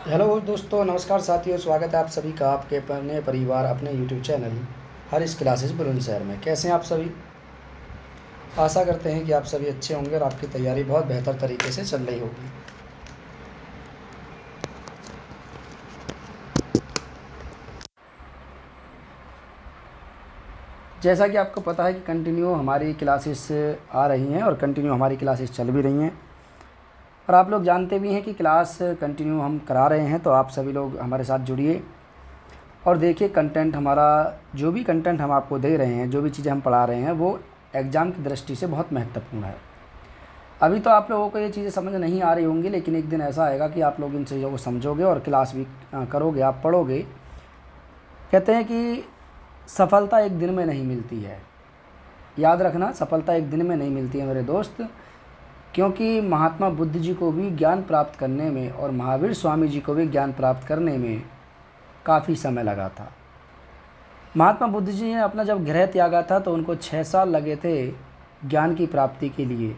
Hello दोस्तों, नमस्कार साथियों। स्वागत है आप सभी का आपके अपने परिवार अपने YouTube channel Harish classes Bulandshahr में। कैसे हैं आप सभी? आशा करते हैं कि आप सभी अच्छे होंगे और आपकी तैयारी बहुत बेहतर तरीके से चल रही होगी। जैसा कि आपको पता है कि कंटिन्यू हमारी क्लासेस आ रही हैं और कंटिन्यू हमारी क्लासेस चल भी रही हैं, और आप लोग जानते भी हैं कि क्लास कंटिन्यू हम करा रहे हैं। तो आप सभी लोग हमारे साथ जुड़िए और देखिए कंटेंट हमारा, जो भी कंटेंट हम आपको दे रहे हैं, जो भी चीज़ें हम पढ़ा रहे हैं, वो एग्ज़ाम की दृष्टि से बहुत महत्वपूर्ण है। अभी तो आप लोगों को ये चीज़ें समझ नहीं आ रही होंगी, लेकिन एक दिन ऐसा आएगा कि आप लोग इन चीज़ों को समझोगे और क्लास भी करोगे, आप पढ़ोगे। कहते हैं कि सफलता एक दिन में नहीं मिलती है। याद रखना, सफलता एक दिन में नहीं मिलती है मेरे दोस्त, क्योंकि महात्मा बुद्ध जी को भी ज्ञान प्राप्त करने में और महावीर स्वामी जी को भी ज्ञान प्राप्त करने में काफ़ी समय लगा था। महात्मा बुद्ध जी ने अपना जब गृह त्यागा था तो उनको 6 साल लगे थे ज्ञान की प्राप्ति के लिए।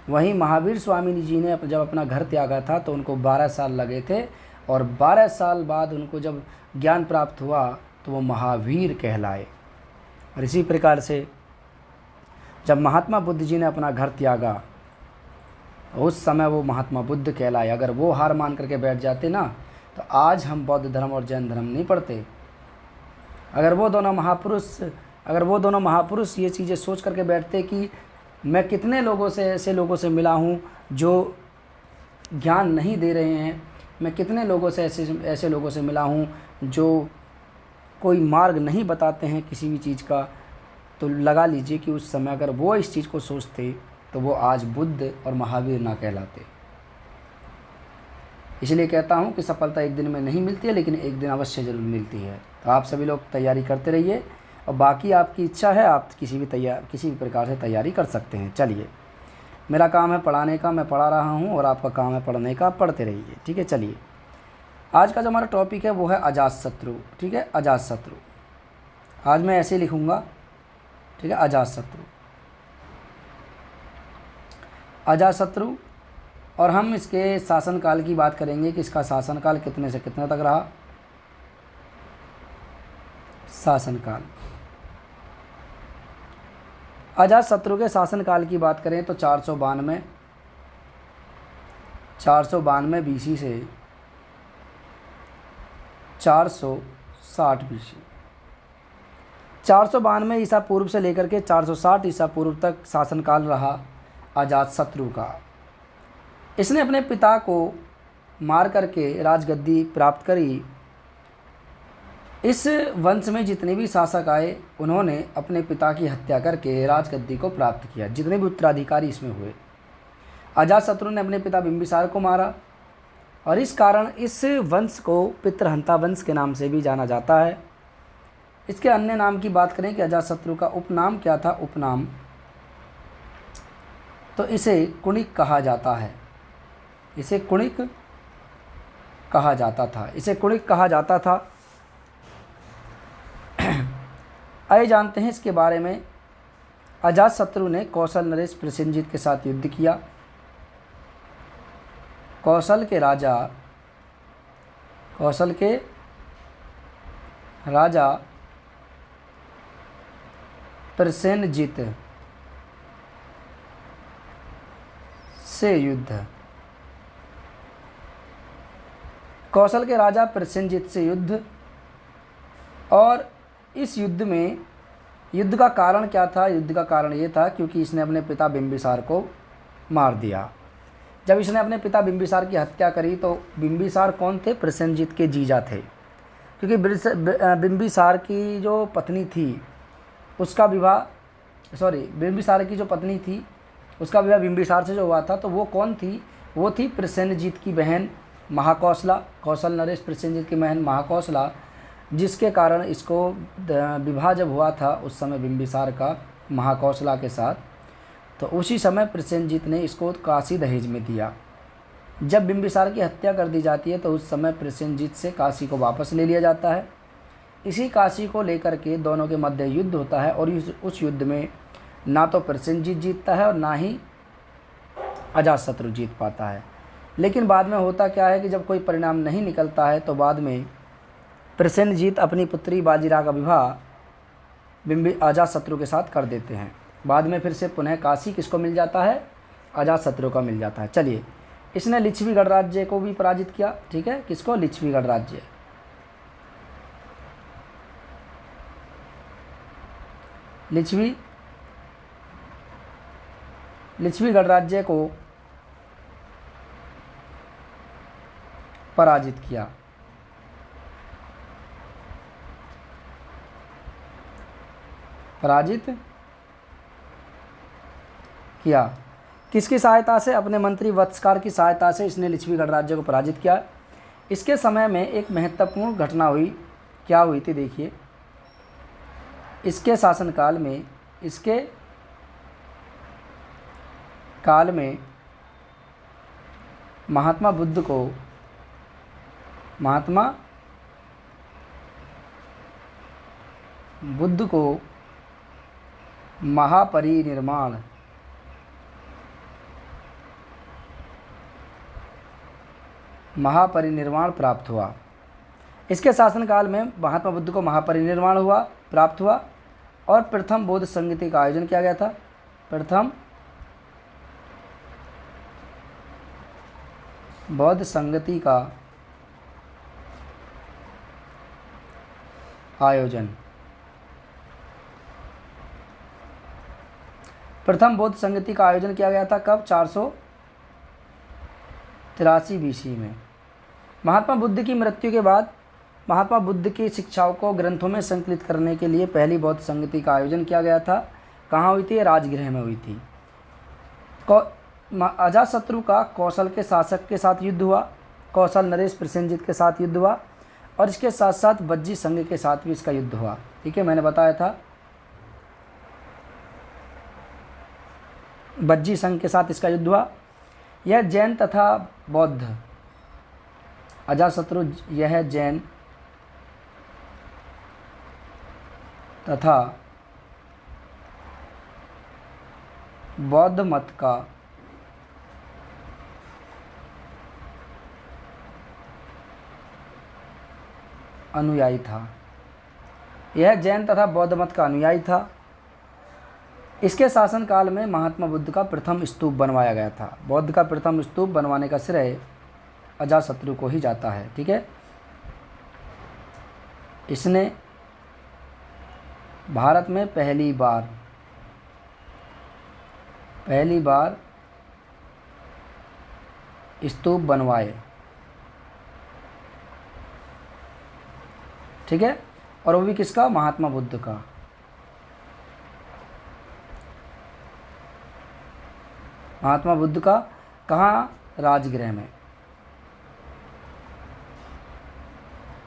वहीं महावीर स्वामी जी ने जब अपना घर त्यागा था तो उनको 12 साल लगे थे, और 12 साल बाद उनको जब ज्ञान प्राप्त हुआ तो वो महावीर कहलाए। और इसी प्रकार से जब महात्मा बुद्ध जी ने अपना घर त्यागा उस समय वो महात्मा बुद्ध कहलाए। अगर वो हार मान करके बैठ जाते ना, तो आज हम बौद्ध धर्म और जैन धर्म नहीं पढ़ते। अगर वो दोनों महापुरुष ये चीज़ें सोच करके बैठते कि मैं कितने लोगों से, ऐसे लोगों से मिला हूँ जो ज्ञान नहीं दे रहे हैं, मैं कितने लोगों से ऐसे लोगों से मिला हूँ जो कोई मार्ग नहीं बताते हैं किसी भी चीज़ का, तो लगा लीजिए कि उस समय अगर वो इस चीज़ को सोचते तो वो आज बुद्ध और महावीर ना कहलाते। इसलिए कहता हूँ कि सफलता एक दिन में नहीं मिलती है, लेकिन एक दिन अवश्य ज़रूर मिलती है। तो आप सभी लोग तैयारी करते रहिए, और बाकी आपकी इच्छा है, आप किसी भी प्रकार से तैयारी कर सकते हैं। चलिए, मेरा काम है पढ़ाने का, मैं पढ़ा रहा हूँ, और आपका काम है पढ़ने का, पढ़ते रहिए। ठीक है, चलिए आज का जो हमारा टॉपिक है वो है अजातशत्रु। ठीक है, अजातशत्रु आज मैं ऐसे लिखूँगा। ठीक है, अजातशत्रु, अजातशत्रु। और हम इसके शासनकाल की बात करेंगे कि इसका शासनकाल कितने से कितने तक रहा। शासनकाल, अजातशत्रु के शासनकाल की बात करें तो 492 बीसी से 460 बीसी, 492 ईसा पूर्व से लेकर के 460 ईसा पूर्व तक शासनकाल रहा अजातशत्रु का। इसने अपने पिता को मार करके राजगद्दी प्राप्त करी। इस वंश में जितने भी शासक आए उन्होंने अपने पिता की हत्या करके राजगद्दी को प्राप्त किया, जितने भी उत्तराधिकारी इसमें हुए। अजातशत्रु ने अपने पिता बिंबिसार को मारा, और इस कारण इस वंश को पितृहंता वंश के नाम से भी जाना जाता है। इसके अन्य नाम की बात करें कि अजातशत्रु का उपनाम क्या था, उपनाम तो इसे कुणिक कहा जाता है। इसे कुणिक कहा जाता था। आइए जानते हैं इसके बारे में। अजातशत्रु ने कौशल नरेश प्रसेनजीत के साथ युद्ध किया। कौशल के राजा प्रसेनजीत से युद्ध, कौशल के राजा प्रसेनजीत से युद्ध। और इस युद्ध में, युद्ध का कारण क्या था? युद्ध का कारण ये था क्योंकि इसने अपने पिता बिंबिसार को मार दिया। जब इसने अपने पिता बिंबिसार की हत्या करी तो बिंबिसार कौन थे? प्रसेनजीत के जीजा थे, क्योंकि बिंबिसार की जो पत्नी थी उसका विवाह, बिंबिसार की जो पत्नी थी उसका विवाह बिंबिसार से जो हुआ था, तो वो कौन थी? वो थी प्रसेनजीत की बहन महाकौशला, कौशल नरेश प्रसेनजीत की बहन महाकौशला, जिसके कारण इसको विवाह जब हुआ था उस समय बिंबिसार का महाकौशला के साथ, तो उसी समय प्रसेनजीत ने इसको काशी दहेज में दिया। जब बिंबिसार की हत्या कर दी जाती है तो उस समय प्रसेनजीत से काशी को वापस ले लिया जाता है। इसी काशी को लेकर के दोनों के मध्य युद्ध होता है, और उस युद्ध में ना तो प्रसेनजीत जीतता है और ना ही अजातशत्रु जीत पाता है। लेकिन बाद में होता क्या है कि जब कोई परिणाम नहीं निकलता है तो बाद में प्रसेनजीत अपनी पुत्री बाजीराव का विवाह अजातशत्रु के साथ कर देते हैं। बाद में फिर से पुनः काशी किसको मिल जाता है? अजातशत्रु का मिल जाता है। चलिए, इसने लिच्छवी गणराज्य को भी पराजित किया। ठीक है, किसको? लिच्छवी गणराज्य। लिच्छवी गणराज्य को पराजित किया। किसकी सहायता से? अपने मंत्री वत्सकार की सहायता से इसने लिच्छवी गणराज्य को पराजित किया। इसके समय में एक महत्वपूर्ण घटना हुई। क्या हुई थी? देखिए, इसके शासनकाल में, इसके काल में महात्मा बुद्ध को महापरिनिर्वाण प्राप्त हुआ। इसके शासनकाल में महात्मा बुद्ध को महापरिनिर्वाण प्राप्त हुआ और प्रथम बौद्ध संगति का आयोजन किया गया था। प्रथम बौद्ध संगति का आयोजन। प्रथम बौद्ध संगति का आयोजन किया गया था कब? 483 BC में। महात्मा बुद्ध की मृत्यु के बाद महात्मा बुद्ध की शिक्षाओं को ग्रंथों में संकलित करने के लिए पहली बौद्ध संगति का आयोजन किया गया था। कहाँ हुई थी? राजगृह में हुई थी। अजातशत्रु का कौशल के शासक के साथ युद्ध हुआ। कौशल नरेश प्रसेनजीत के साथ युद्ध हुआ और इसके साथ साथ बज्जी संघ के साथ भी इसका युद्ध हुआ। ठीक है, मैंने बताया था बज्जी संघ के साथ इसका युद्ध हुआ। यह जैन तथा बौद्ध, अजातशत्रु यह जैन तथा बौद्ध मत का अनुयायी था। यह जैन तथा बौद्ध मत का अनुयायी था। इसके शासनकाल में महात्मा बुद्ध का प्रथम स्तूप बनवाया गया था। बौद्ध का प्रथम स्तूप बनवाने का श्रेय अजातशत्रु को ही जाता है। ठीक है, इसने भारत में पहली बार स्तूप बनवाए। ठीक है, और वो भी किसका? महात्मा बुद्ध का। महात्मा बुद्ध का। कहाँ? राजगृह में।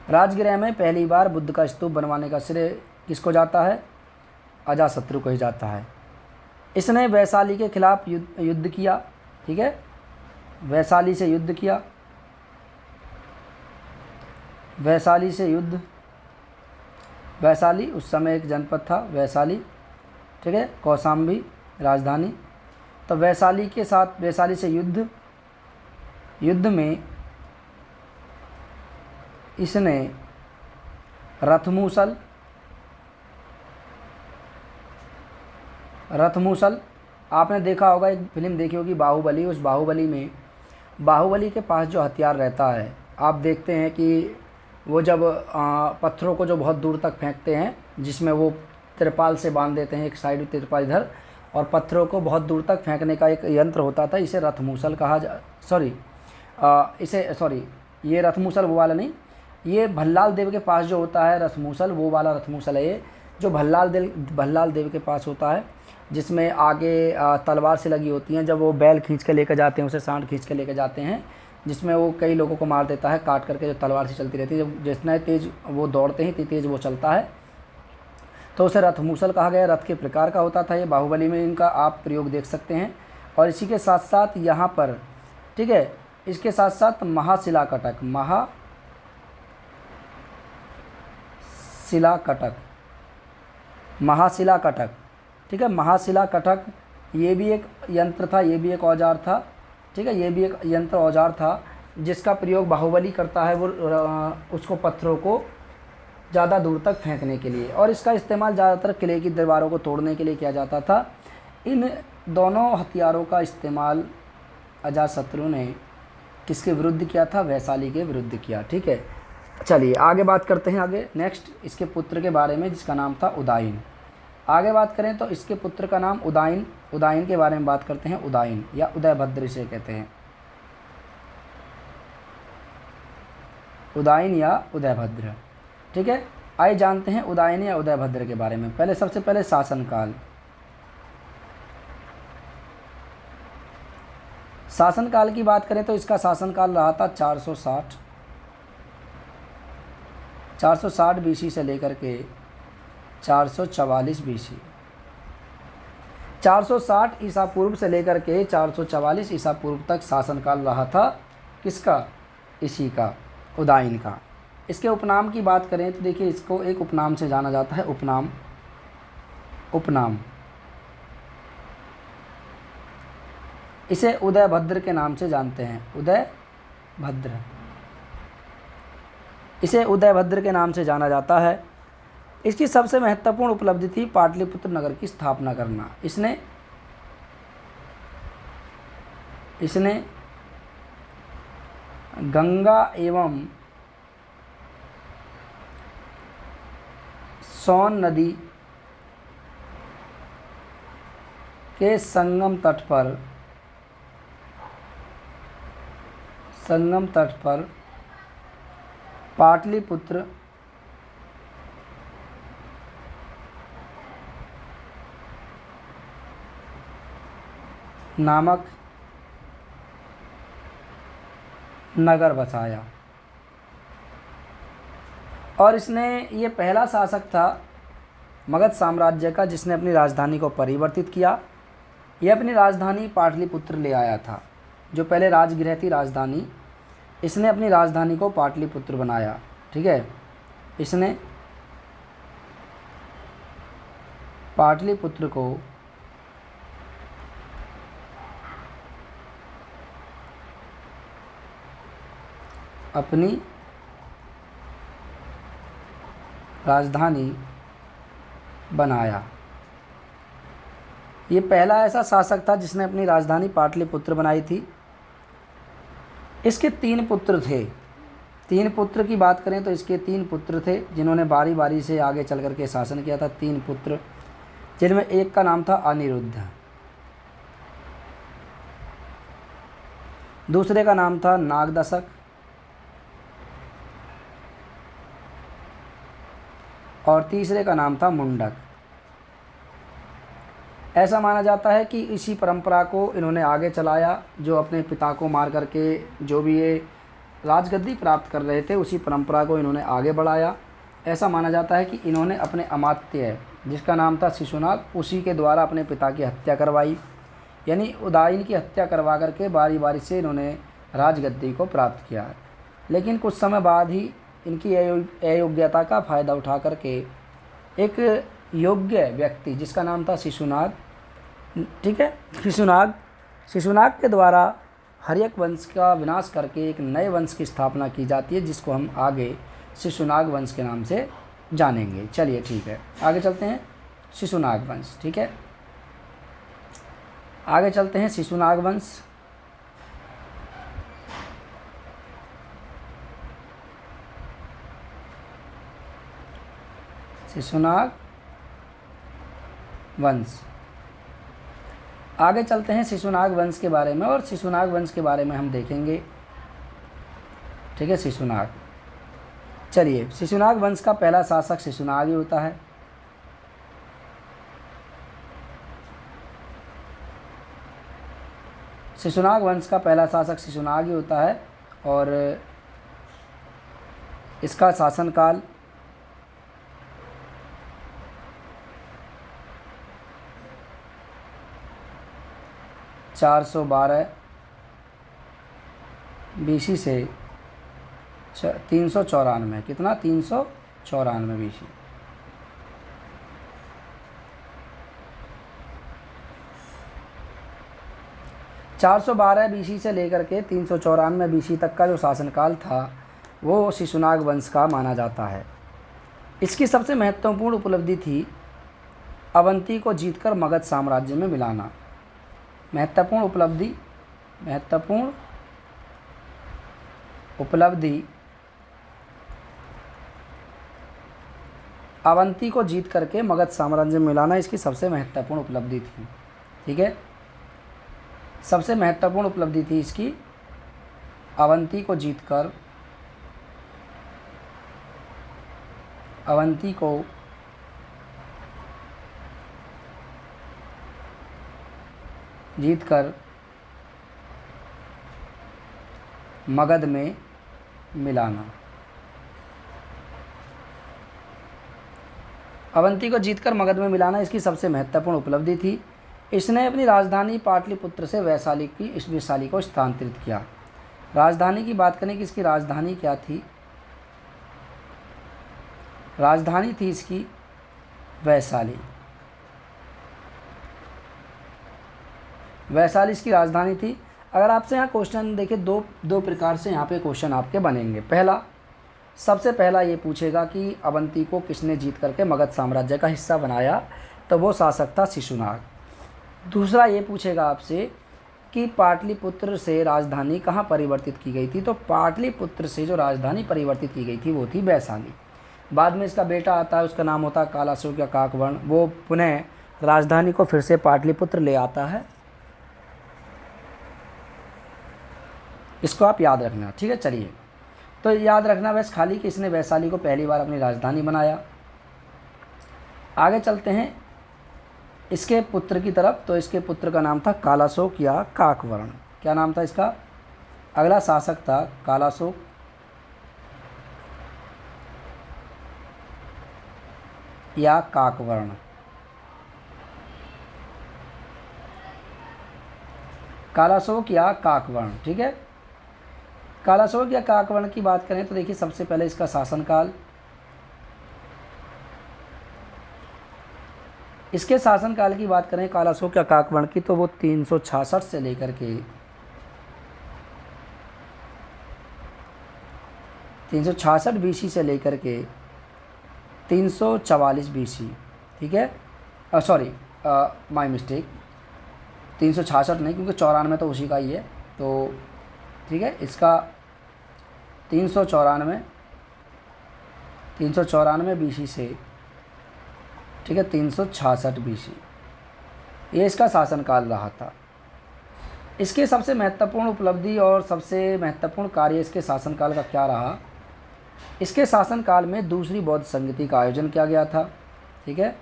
राजगृह में पहली बार बुद्ध का स्तूप बनवाने का श्रेय किसको जाता है? अजातशत्रु को ही जाता है। इसने वैशाली के खिलाफ युद्ध किया। ठीक है, वैशाली से युद्ध किया। वैशाली उस समय एक जनपद था, वैशाली। ठीक है, कौशाम्बी राजधानी। तो वैशाली से युद्ध में इसने रथमूसल, आपने देखा होगा, एक फिल्म देखी होगी बाहुबली। उस बाहुबली के पास जो हथियार रहता है, आप देखते हैं कि वो जब पत्थरों को जो बहुत दूर तक फेंकते हैं, जिसमें वो तिरपाल से बांध देते हैं, एक साइड तिरपाल इधर, और पत्थरों को बहुत दूर तक फेंकने का एक यंत्र होता था। इसे रथमूसल कहा ये रथमूसल वो वाला नहीं, ये भल्लाल देव के पास जो होता है रथमूसल, वो वाला रथमूसल है ये, जो भल्लाल देव के पास होता है, जिसमें आगे तलवार से लगी होती हैं। जब वो बैल खींच के लेकर जाते हैं, उसे सांड खींच के लेकर जाते हैं, जिसमें वो कई लोगों को मार देता है काट करके, जो तलवार से चलती रहती है। जब जितना तेज़ वो दौड़ते हैं इतनी तेज़ वो चलता है, तो उसे रथमूसल कहा गया। रथ के प्रकार का होता था ये। बाहुबली में इनका आप प्रयोग देख सकते हैं। और इसी के साथ साथ यहाँ पर, ठीक है, इसके साथ साथ महाशिला कटक, ठीक है, महाशिला कटक, ये भी एक यंत्र था, ये भी एक औजार था। ठीक है। ये भी एक यंत्र औजार था जिसका प्रयोग बाहुबली करता है, वो उसको पत्थरों को ज़्यादा दूर तक फेंकने के लिए, और इसका इस्तेमाल ज़्यादातर किले की दीवारों को तोड़ने के लिए किया जाता था। इन दोनों हथियारों का इस्तेमाल अजातशत्रु ने किसके विरुद्ध किया था? वैशाली के विरुद्ध किया। ठीक है, चलिए आगे बात करते हैं। आगे नेक्स्ट इसके पुत्र के बारे में जिसका नाम था उदाइन। आगे बात करें तो इसके पुत्र का नाम उदाइन, उदाइन के बारे में बात करते हैं। उदाइन या उदयभद्र इसे कहते हैं, उदाइन या उदयभद्र। ठीक है, आइए जानते हैं उदाइन या उदयभद्र के बारे में। पहले सबसे पहले शासनकाल। शासनकाल की बात करें तो इसका शासनकाल रहा था 460 बीसी से लेकर के 444 बीसी। 460 ईसा पूर्व से लेकर के 444 ईसा पूर्व तक शासनकाल रहा था किसका? इसी का, उदाइन का। इसके उपनाम की बात करें तो देखिए इसको एक उपनाम से जाना जाता है, उपनाम। इसे उदयभद्र के नाम से जानते हैं, उदयभद्र। इसे उदयभद्र के नाम से जाना जाता है। इसकी सबसे महत्वपूर्ण उपलब्धि थी पाटलिपुत्र नगर की स्थापना करना। इसने गंगा एवं सोन नदी के संगम तट पर पाटलिपुत्र नामक नगर बसाया, और इसने ये पहला शासक था मगध साम्राज्य का जिसने अपनी राजधानी को परिवर्तित किया। यह अपनी राजधानी पाटलिपुत्र ले आया था। जो पहले राजगृह थी राजधानी, इसने अपनी राजधानी को पाटलिपुत्र बनाया। ठीक है, इसने पाटलिपुत्र को अपनी राजधानी बनाया। ये पहला ऐसा शासक था जिसने अपनी राजधानी पाटलिपुत्र बनाई थी। इसके 3 पुत्र थे। 3 पुत्र की बात करें तो इसके 3 पुत्र थे जिन्होंने बारी बारी से आगे चल कर के शासन किया था। 3 पुत्र, जिनमें एक का नाम था अनिरुद्ध, दूसरे का नाम था नागदशक, और तीसरे का नाम था मुंडक। ऐसा माना जाता है कि इसी परंपरा को इन्होंने आगे चलाया। जो अपने पिता को मार करके जो भी ये राजगद्दी प्राप्त कर रहे थे, उसी परंपरा को इन्होंने आगे बढ़ाया। ऐसा माना जाता है कि इन्होंने अपने अमात्य जिसका नाम था शिशुनाग, उसी के द्वारा अपने पिता की हत्या करवाई। यानी उदाइन की हत्या करवा करके बारी बारी से इन्होंने राजगद्दी को प्राप्त किया। लेकिन कुछ समय बाद ही इनकी अयोग्यता का फ़ायदा उठा करके एक योग्य व्यक्ति जिसका नाम था शिशुनाग, ठीक है, शिशुनाग के द्वारा हर्यक वंश का विनाश करके एक नए वंश की स्थापना की जाती है जिसको हम आगे शिशुनाग वंश के नाम से जानेंगे। चलिए ठीक है, आगे चलते हैं। शिशुनाग वंश, ठीक है, आगे चलते हैं। शिशुनाग वंश आगे चलते हैं शिशुनाग वंश के बारे में, और शिशुनाग वंश के बारे में हम देखेंगे। ठीक है, शिशुनाग। चलिए, शिशुनाग वंश का पहला शासक शिशुनाग ही होता है। शिशुनाग वंश का पहला शासक शिशुनाग ही होता है, और इसका शासनकाल 412 बीसी से 394, कितना 394 बीसी। 412 बीसी से लेकर के 394 बीसी तक का जो शासनकाल था वो शिशुनाग वंश का माना जाता है। इसकी सबसे महत्वपूर्ण उपलब्धि थी अवंती को जीतकर मगध साम्राज्य में मिलाना। महत्वपूर्ण उपलब्धि अवंती को जीत करके मगध साम्राज्य में मिलाना इसकी सबसे महत्वपूर्ण उपलब्धि थी। ठीक है, सबसे महत्वपूर्ण उपलब्धि थी इसकी अवंती को जीतकर मगध में मिलाना। अवंती को जीतकर मगध में मिलाना इसकी सबसे महत्वपूर्ण उपलब्धि थी। इसने अपनी राजधानी पाटलिपुत्र से वैशाली को स्थानांतरित किया। राजधानी की बात करें कि इसकी राजधानी क्या थी? राजधानी थी इसकी वैशाली। वैशाली इसकी राजधानी थी। अगर आपसे यहाँ क्वेश्चन देखिए, दो प्रकार से यहाँ पे क्वेश्चन आपके बनेंगे। सबसे पहला ये पूछेगा कि अवंती को किसने जीत करके मगध साम्राज्य का हिस्सा बनाया, तो वो शासक था शिशुनाग। दूसरा ये पूछेगा आपसे कि पाटलिपुत्र से राजधानी कहाँ परिवर्तित की गई थी, तो पाटलिपुत्र से जो राजधानी परिवर्तित की गई थी वो थी वैशाली। बाद में इसका बेटा आता है, उसका नाम होता है कालाशोक या काकवर्ण। वो पुनः राजधानी को फिर से पाटलिपुत्र ले आता है। इसको आप याद रखना। ठीक है, चलिए, तो याद रखना वैशाली कि इसने वैशाली को पहली बार अपनी राजधानी बनाया। आगे चलते हैं इसके पुत्र की तरफ। तो इसके पुत्र का नाम था कालाशोक या काकवर्ण। क्या नाम था इसका? अगला शासक था कालाशोक या काकवर्ण। कालाशोक या काकवर्ण। ठीक है, कालाशोक या काकवर्ण की बात करें तो देखिए, सबसे पहले इसका शासनकाल, इसके शासनकाल की बात करें कालाशोक या काकवर्ण की, तो वो 366 से लेकर के 366 बीसी से लेकर के 344 बीसी। ठीक है, सॉरी, माय मिस्टेक, 366 नहीं, क्योंकि 94 तो उसी का ही है। तो ठीक है, इसका 394 बीसी से, ठीक है, 366 बीसी, ये इसका शासनकाल रहा था। इसके सबसे महत्वपूर्ण उपलब्धि और सबसे महत्वपूर्ण कार्य इसके शासनकाल का क्या रहा? इसके शासनकाल में दूसरी बौद्ध संगति का आयोजन किया गया था। ठीक है,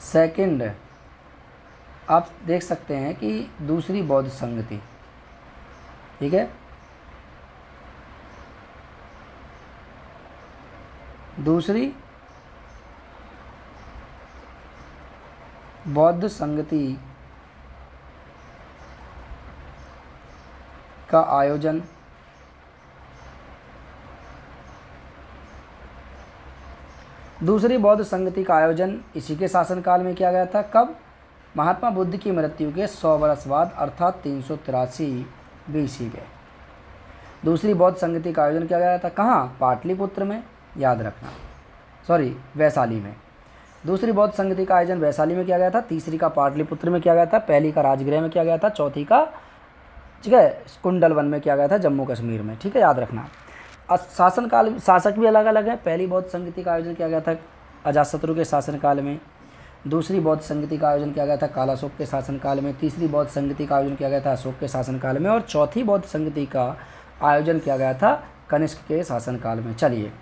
सेकंड आप देख सकते हैं कि दूसरी बौद्ध संगति, ठीक है, दूसरी बौद्ध संगति का आयोजन दूसरी बौद्ध संगति का आयोजन इसी के शासनकाल में किया गया था। कब? महात्मा बुद्ध की मृत्यु के 100 वर्ष बाद, अर्थात 383 बीसी में दूसरी बौद्ध संगति का आयोजन किया गया था। कहाँ? पाटलिपुत्र में, याद रखना, सॉरी, वैशाली में। दूसरी बौद्ध संगति का आयोजन वैशाली में किया गया था। तीसरी का पाटलिपुत्र में किया गया था। पहली का राजगृह में किया गया था। चौथी का, ठीक है, कुंडलवन में किया गया था, जम्मू कश्मीर में। ठीक है, याद रखना। शासनकाल, शासक भी अलग अलग है। पहली बौद्ध संगति का आयोजन किया गया था अजातशत्रु के शासनकाल में। दूसरी बौद्ध संगति का आयोजन किया गया था कालाशोक के शासनकाल में। तीसरी बौद्ध संगति का आयोजन किया गया था अशोक के शासनकाल में। और चौथी बौद्ध संगति का आयोजन किया गया था कनिष्क के शासनकाल में। चलिए,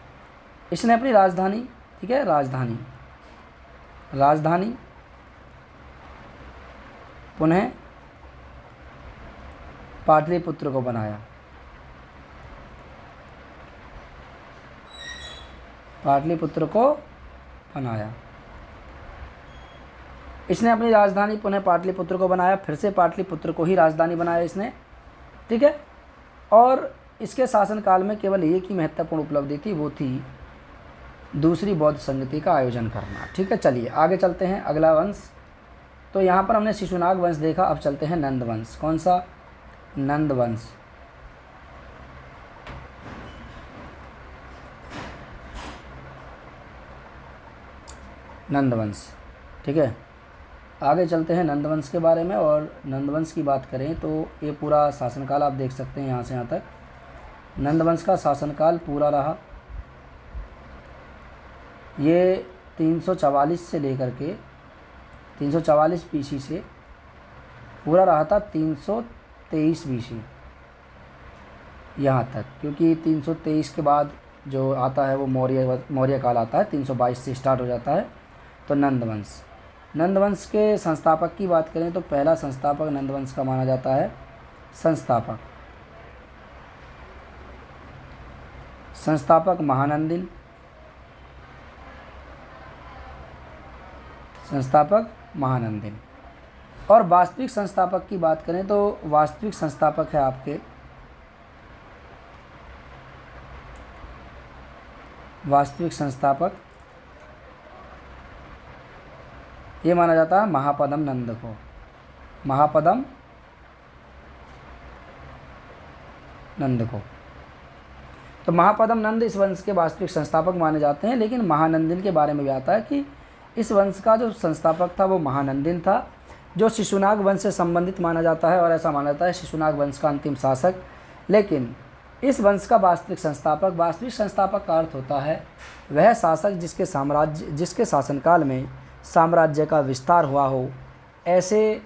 इसने अपनी राजधानी, ठीक है, राजधानी पुनः पाटलिपुत्र को बनाया। पाटलिपुत्र को बनाया। इसने अपनी राजधानी पुनः पाटलिपुत्र को बनाया। फिर से पाटलिपुत्र को ही राजधानी बनाया इसने। ठीक है, और इसके शासनकाल में केवल एक ही महत्वपूर्ण उपलब्धि थी, वो थी दूसरी बौद्ध संगति का आयोजन करना। ठीक है, चलिए आगे चलते हैं। अगला वंश तो यहाँ पर हमने शिशुनाग वंश देखा, अब चलते हैं नंद वंश। कौन सा? नंद वंश। नंदवंश, ठीक है। आगे चलते हैं नंदवंश के बारे में, और नंदवंश की बात करें तो ये पूरा शासनकाल आप देख सकते हैं यहाँ से यहाँ तक। नंदवंश का शासनकाल पूरा रहा, ये 344 से लेकर के 344 BC से पूरा रहा था 323 BC यहाँ तक, क्योंकि 323 के बाद जो आता है वो मौर्य काल आता है, 322 से स्टार्ट हो जाता है। तो नंदवंश, नंदवंश के संस्थापक की बात करें तो पहला संस्थापक नंदवंश का माना जाता है संस्थापक महानंदिन। और वास्तविक संस्थापक की बात करें तो वास्तविक संस्थापक है आपके ये माना जाता है महापदम नंद को। तो महापदम नंद इस वंश के वास्तविक संस्थापक माने जाते हैं। लेकिन महानंदिन के बारे में भी आता है कि इस वंश का जो संस्थापक था वो महानंदिन था, जो शिशुनाग वंश से संबंधित माना जाता है, और ऐसा माना जाता है शिशुनाग वंश का अंतिम शासक। लेकिन इस वंश का वास्तविक संस्थापक का अर्थ होता है वह शासक जिसके शासनकाल में साम्राज्य का विस्तार हुआ हो, ऐसे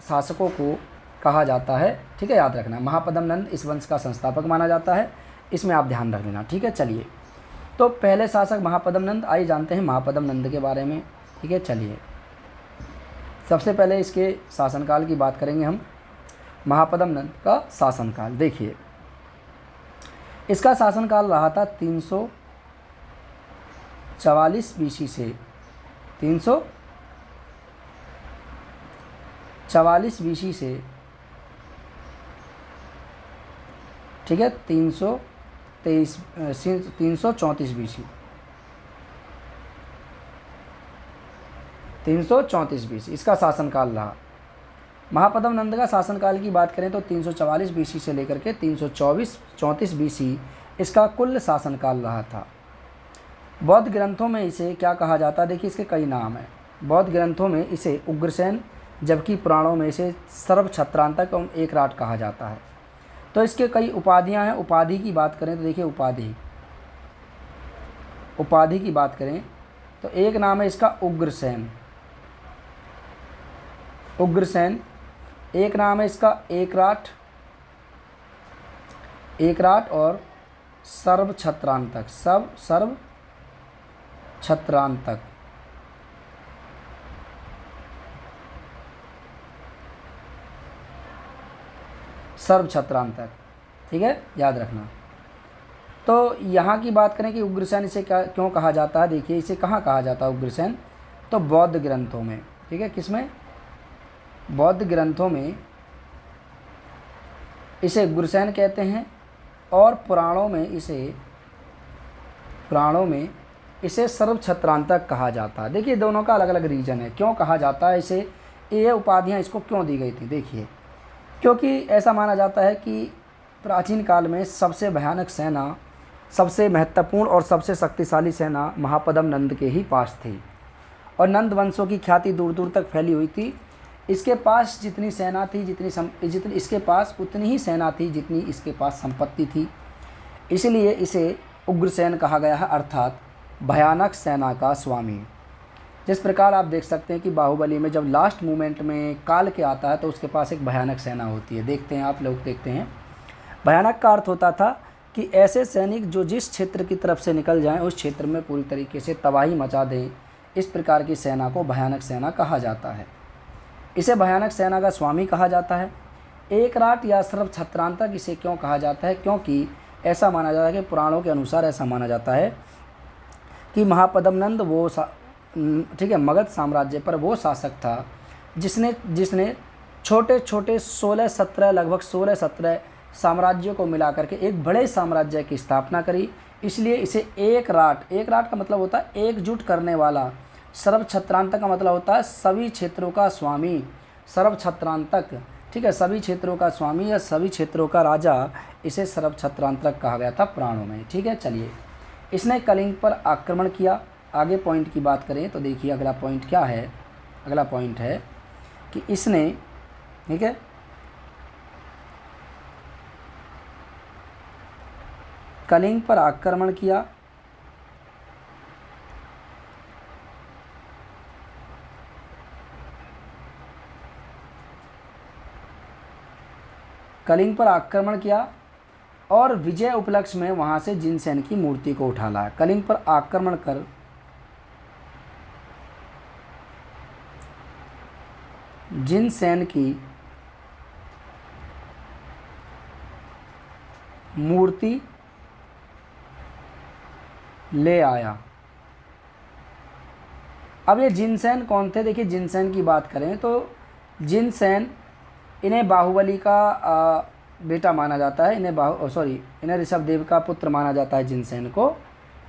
शासकों को कहा जाता है। ठीक है, याद रखना, महापदम नंद इस वंश का संस्थापक माना जाता है, इसमें आप ध्यान रख लेना। ठीक है, चलिए, तो पहले शासक महापदम नंद, आइए जानते हैं महापदम नंद के बारे में। ठीक है, चलिए, सबसे पहले इसके शासनकाल की बात करेंगे हम। महापदम नंद का शासनकाल देखिए, इसका शासनकाल रहा था 344 BC से 344 BC से, ठीक है, 334 BC 334 BC इसका शासनकाल रहा। महापदम नंद का शासनकाल की बात करें तो 344 BC से लेकर के 334 BC इसका कुल शासनकाल रहा था। बौद्ध ग्रंथों में इसे क्या कहा जाता है? देखिए, इसके कई नाम हैं। बौद्ध ग्रंथों में इसे उग्रसेन, जबकि पुराणों में इसे सर्वछत्रांतक एवं एकराट कहा जाता है। तो इसके कई उपाधियां हैं। उपाधि की बात करें तो देखिए, उपाधि की बात करें तो एक नाम है इसका उग्रसेन, एक नाम है इसका एकराट और सर्वछत्रांतक। सर्वछत्रांतक, ठीक है, याद रखना। तो यहाँ की बात करें कि उग्रसेन इसे क्यों कहा जाता है, देखिए इसे कहाँ कहा जाता है उग्रसेन, तो बौद्ध ग्रंथों में। ठीक है, किसमें? बौद्ध ग्रंथों में इसे उग्रसेन कहते हैं, और पुराणों में इसे सर्वछत्रांतक कहा जाता है। देखिए, दोनों का अलग अलग रीजन है, क्यों कहा जाता है इसे, ये उपाधियाँ इसको क्यों दी गई थी। देखिए, क्योंकि ऐसा माना जाता है कि प्राचीन काल में सबसे भयानक सेना, सबसे महत्वपूर्ण और सबसे शक्तिशाली सेना महापदम नंद के ही पास थी, और नंद वंशों की ख्याति दूर दूर तक फैली हुई थी। इसके पास जितनी सेना थी, जितनी इसके पास उतनी ही सेना थी जितनी इसके पास संपत्ति थी, इसलिए इसे उग्रसेन कहा गया है, अर्थात भयानक सेना का स्वामी। जिस प्रकार आप देख सकते हैं कि बाहुबली में जब लास्ट मोमेंट में काल के आता है तो उसके पास एक भयानक सेना होती है, देखते हैं आप लोग, देखते हैं। भयानक का अर्थ होता था कि ऐसे सैनिक जो जिस क्षेत्र की तरफ से निकल जाएं उस क्षेत्र में पूरी तरीके से तबाही मचा दें, इस प्रकार की सेना को भयानक सेना कहा जाता है। इसे भयानक सेना का स्वामी कहा जाता है। एकराट या सर्वछत्रांतक इसे क्यों कहा जाता है? क्योंकि ऐसा माना जाता है कि पुराणों के अनुसार ऐसा माना जाता है कि महापदम नंद वो ठीक है, मगध साम्राज्य पर वो शासक था जिसने छोटे छोटे 16-17 लगभग 16-17 साम्राज्यों को मिलाकर के एक बड़े साम्राज्य की स्थापना करी। इसलिए इसे एकराट का मतलब होता है एकजुट करने वाला, सर्वछत्रांतक का मतलब होता है सभी क्षेत्रों का स्वामी, सर्वछत्रांतक, ठीक है, सभी क्षेत्रों का स्वामी या सभी क्षेत्रों का राजा, इसे सर्वछत्रांतक कहा गया था पुराणों में। ठीक है, चलिए, इसने कलिंग पर आक्रमण किया। आगे पॉइंट की बात करें तो देखिए अगला पॉइंट क्या है। अगला पॉइंट है कि इसने, ठीक है, कलिंग पर आक्रमण किया, कलिंग पर आक्रमण किया और विजय उपलक्ष्य में वहां से जिनसेन की मूर्ति को उठा लाया। कलिंग पर आक्रमण कर जिनसेन की मूर्ति ले आया। अब ये जिनसेन कौन थे? देखिए, जिनसेन की बात करें तो जिनसेन, इन्हें बाहुबली का बेटा माना जाता है, इन्हें ऋषभदेव का पुत्र माना जाता है जिनसेन को।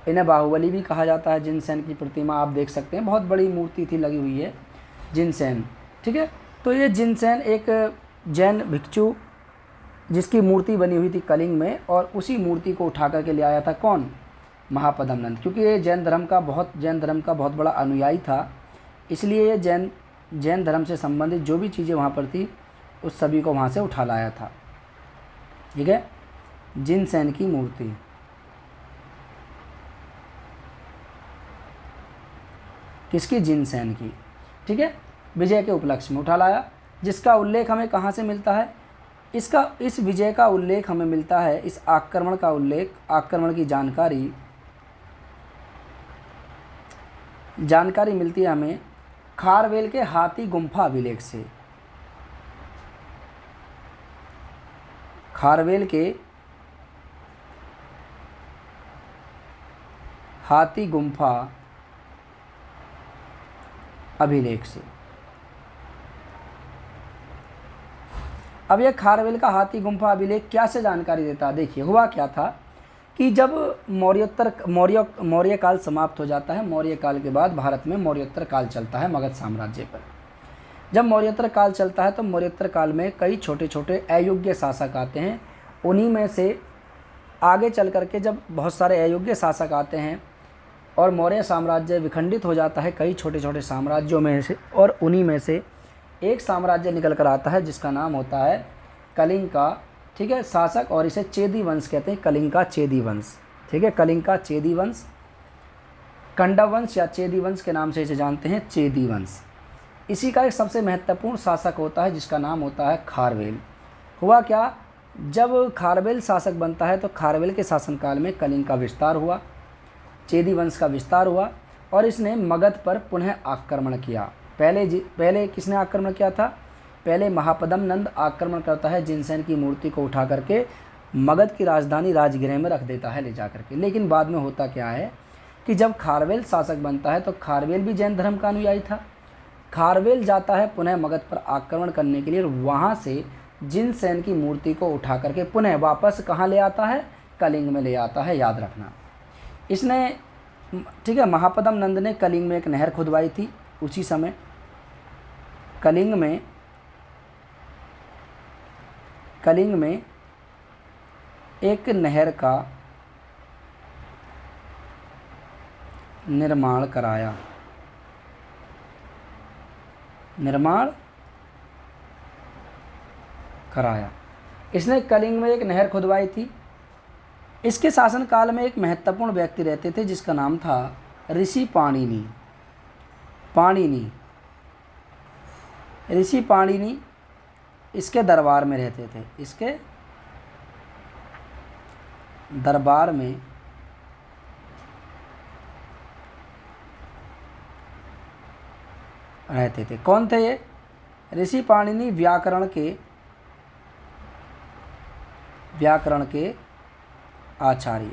इन्हें बाहुबली भी कहा जाता है। जिनसेन की प्रतिमा आप देख सकते हैं, बहुत बड़ी मूर्ति थी लगी हुई है जिनसेन, ठीक है। तो ये जिनसेन एक जैन भिक्षु जिसकी मूर्ति बनी हुई थी कलिंग में, और उसी मूर्ति को उठा करके ले आया था कौन? महापद्म नंद। क्योंकि ये जैन धर्म का बहुत बड़ा अनुयायी था, इसलिए ये जैन धर्म से संबंधित जो भी चीज़ें वहाँ पर थी उस सभी को वहाँ से उठा लाया था। ठीक है, जिनसेन की मूर्ति, किसकी? जिनसेन की, ठीक है, विजय के उपलक्ष्य में उठा लाया, जिसका उल्लेख हमें कहाँ से मिलता है? इस विजय का उल्लेख हमें मिलता है, इस आक्रमण का उल्लेख, आक्रमण की जानकारी मिलती है हमें खारवेल के हाथी गुम्फा अभिलेख से। खारवेल के हाथी गुम्फा अभिलेख से। अब यह खारवेल का हाथी गुम्फा अभिलेख क्या से जानकारी देता है? देखिए, हुआ क्या था कि जब मौर्य काल समाप्त हो जाता है, मौर्य काल के बाद भारत में मौर्योत्तर काल चलता है मगध साम्राज्य पर। जब मौर्योत्तर काल चलता है तो मौर्योत्तर काल में कई छोटे छोटे अयोग्य शासक आते हैं। उन्हीं में से आगे चल करके जब बहुत सारे अयोग्य शासक आते हैं और मौर्य साम्राज्य विखंडित हो जाता है कई छोटे छोटे साम्राज्यों में से, और उन्हीं में से एक साम्राज्य निकल कर आता है जिसका नाम होता है कलिंग का, ठीक है, शासक, और इसे चेदी वंश कहते हैं, कलिंग का चेदी वंश। ठीक है, कलिंग का चेदी वंश, कंडव वंश या चेदी वंश के नाम से इसे जानते हैं, चेदी वंश। इसी का एक सबसे महत्वपूर्ण शासक होता है जिसका नाम होता है खारवेल। हुआ क्या, जब खारवेल शासक बनता है तो खारवेल के शासनकाल में कलिंग का विस्तार हुआ, चेदी वंश का विस्तार हुआ, और इसने मगध पर पुनः आक्रमण किया। पहले किसने आक्रमण किया था? पहले महापद्म नंद आक्रमण करता है, जिनसेन की मूर्ति को उठा करके मगध की राजधानी राजगृह में रख देता है ले जा करके। लेकिन बाद में होता क्या है कि जब खारवेल शासक बनता है तो खारवेल भी जैन धर्म का अनुयायी था। खारवेल जाता है पुनः मगध पर आक्रमण करने के लिए, और वहाँ से जिनसेन की मूर्ति को उठा करके पुनः वापस कहाँ ले आता है? कलिंग में ले आता है, याद रखना। इसने, ठीक है, महापद्म नंद ने कलिंग में एक नहर खुदवाई थी। उसी समय कलिंग में एक नहर का निर्माण कराया। इसने कलिंग में एक नहर खुदवाई थी। इसके शासनकाल में एक महत्वपूर्ण व्यक्ति रहते थे जिसका नाम था ऋषि पाणिनि। ऋषि पाणिनि इसके दरबार में रहते थे, इसके दरबार में रहते थे। कौन थे ये? ऋषि पाणिनि व्याकरण के आचार्य।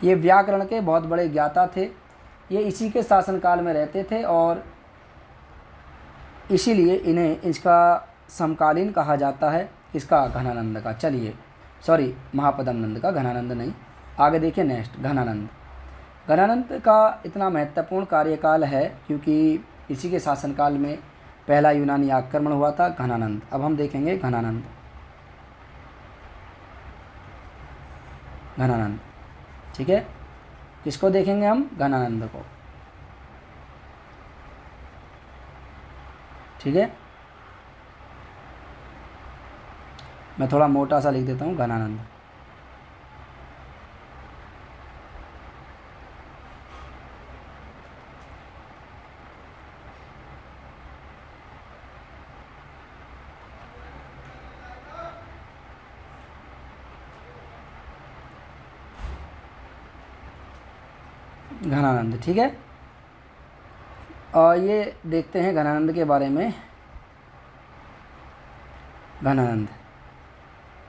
ये व्याकरण के बहुत बड़े ज्ञाता थे। ये इसी के शासनकाल में रहते थे और इसीलिए इन्हें इसका समकालीन कहा जाता है। इसका घनानंद का, महापद्म नंद का, घनानंद नहीं। आगे देखिए नेक्स्ट, घनानंद। घनानंद का इतना महत्वपूर्ण कार्यकाल है क्योंकि इसी के शासनकाल में पहला यूनानी आक्रमण हुआ था, घनानंद। अब हम देखेंगे घनानंद। घनानंद, ठीक है, किसको देखेंगे हम? घनानंद को, ठीक है। मैं थोड़ा मोटा सा लिख देता हूँ, घनानंद। घनानंद, ठीक है। और ये देखते हैं घनानंद के बारे में। घनानंद,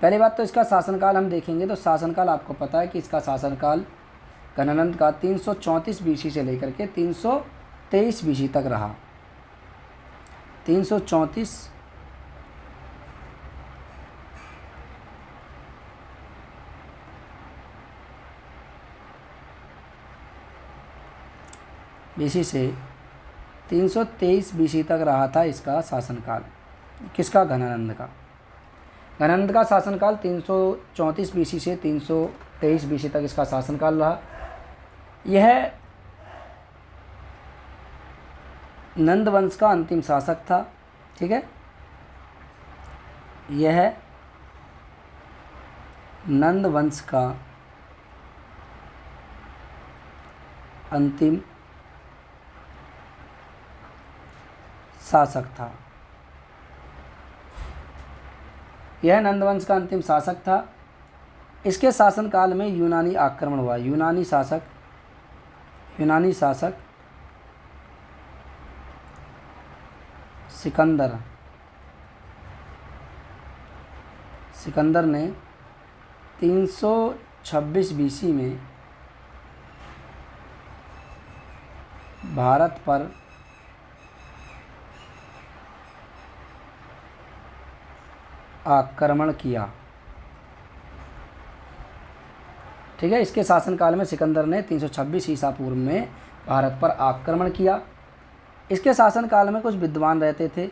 पहली बात तो इसका शासनकाल हम देखेंगे तो शासनकाल आपको पता है कि इसका शासनकाल घनानंद का 334 बीसी से लेकर के 323 बीसी तक रहा। 334 बीसी से 323 बीसी तक रहा था इसका शासनकाल। किसका? घनानंद का। घनानंद का शासनकाल 334 बीसी से 323 बीसी तक इसका शासनकाल रहा। यह नंद वंश का अंतिम शासक था, ठीक है। यह नंद वंश का अंतिम शासक था। यह नंदवंश का अंतिम शासक था। इसके शासनकाल में यूनानी आक्रमण हुआ। यूनानी शासक सिकंदर ने 326 बीसी में भारत पर आक्रमण किया, ठीक है। इसके शासनकाल में सिकंदर ने 326 ईसा पूर्व में भारत पर आक्रमण किया। इसके शासनकाल में कुछ विद्वान रहते थे,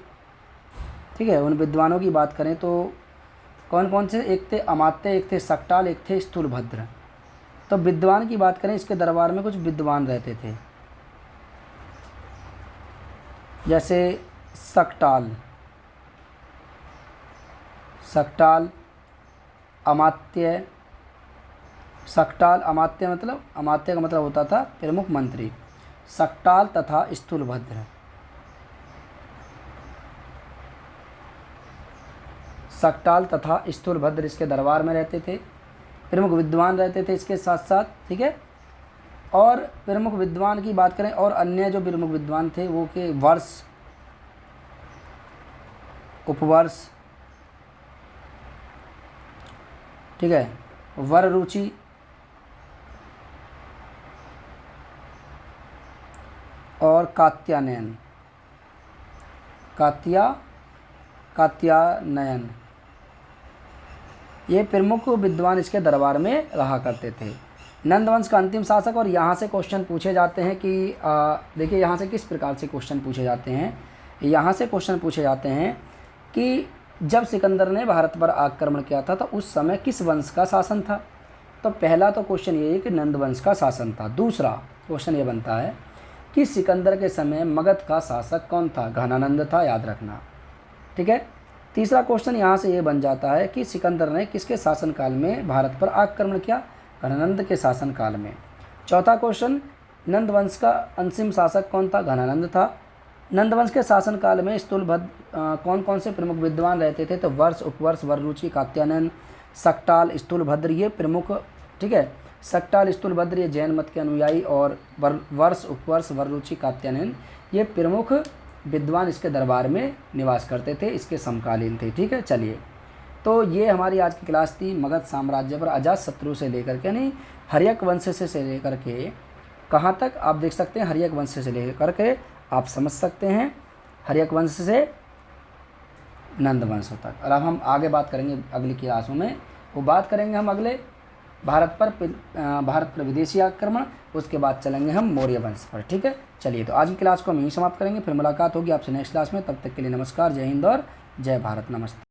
ठीक है। उन विद्वानों की बात करें तो कौन कौन से? एक थे अमात्य, एक थे सक्टाल, एक थे स्थूलभद्र। तो विद्वान की बात करें, इसके दरबार में कुछ विद्वान रहते थे, जैसे सक्टाल, अमात्य। सक्टाल, अमात्य मतलब, अमात्य का मतलब होता था प्रमुख मंत्री। सक्टाल तथा स्थूलभद्र। सक्टाल तथा स्थूलभद्र इसके दरबार में रहते थे, प्रमुख विद्वान रहते थे इसके साथ साथ, ठीक है। और प्रमुख विद्वान की बात करें और अन्य जो प्रमुख विद्वान थे वो के वर्ष, उपवर्ष, ठीक है, वर रुचि, और कात्यायन, कात्यायन, ये प्रमुख विद्वान इसके दरबार में रहा करते थे। नंदवंश का अंतिम शासक। और यहाँ से क्वेश्चन पूछे जाते हैं कि देखिए यहाँ से किस प्रकार से क्वेश्चन पूछे जाते हैं। यहाँ से क्वेश्चन पूछे जाते हैं कि जब सिकंदर ने भारत पर आक्रमण किया था तो उस समय किस वंश का शासन था। तो पहला तो क्वेश्चन ये है कि नंद वंश का शासन था। दूसरा क्वेश्चन ये बनता है कि सिकंदर के समय मगध का शासक कौन था? घनानंद था, याद रखना, ठीक है। तीसरा क्वेश्चन यहाँ से ये बन जाता है कि सिकंदर ने किसके शासनकाल में भारत पर आक्रमण किया? घनानंद के शासनकाल में। चौथा क्वेश्चन, नंद वंश का अंतिम शासक कौन था? घनानंद था। नंदवंश के शासनकाल में स्थूलभद्र कौन कौन से प्रमुख विद्वान रहते थे? तो वर्ष, उपवर्ष, वररुचि, कात्यायन, सक्टाल, स्थूलभद्र, ये प्रमुख, ठीक है। सक्टाल, स्थूलभद्र ये जैन मत के अनुयायी, और वर्ष, उपवर्ष, वररुचि, कात्यायन ये प्रमुख विद्वान इसके दरबार में निवास करते थे, इसके समकालीन थे, ठीक है। चलिए, तो ये हमारी आज की क्लास थी मगध साम्राज्य पर अजातशत्रु से लेकर के, यानी हर्यक वंश से लेकर के कहाँ तक आप देख सकते हैं, हर्यक वंश से लेकर के आप समझ सकते हैं हर्यक वंश से नंद वंश तक। और अब हम आगे बात करेंगे अगली क्लासों में, वो बात करेंगे हम अगले भारत पर विदेशी आक्रमण, उसके बाद चलेंगे हम मौर्य वंश पर। ठीक है, चलिए तो आज की क्लास को हम यहीं समाप्त करेंगे, फिर मुलाकात होगी आपसे नेक्स्ट क्लास में। तब तक के लिए नमस्कार, जय हिंद और जय भारत। नमस्ते।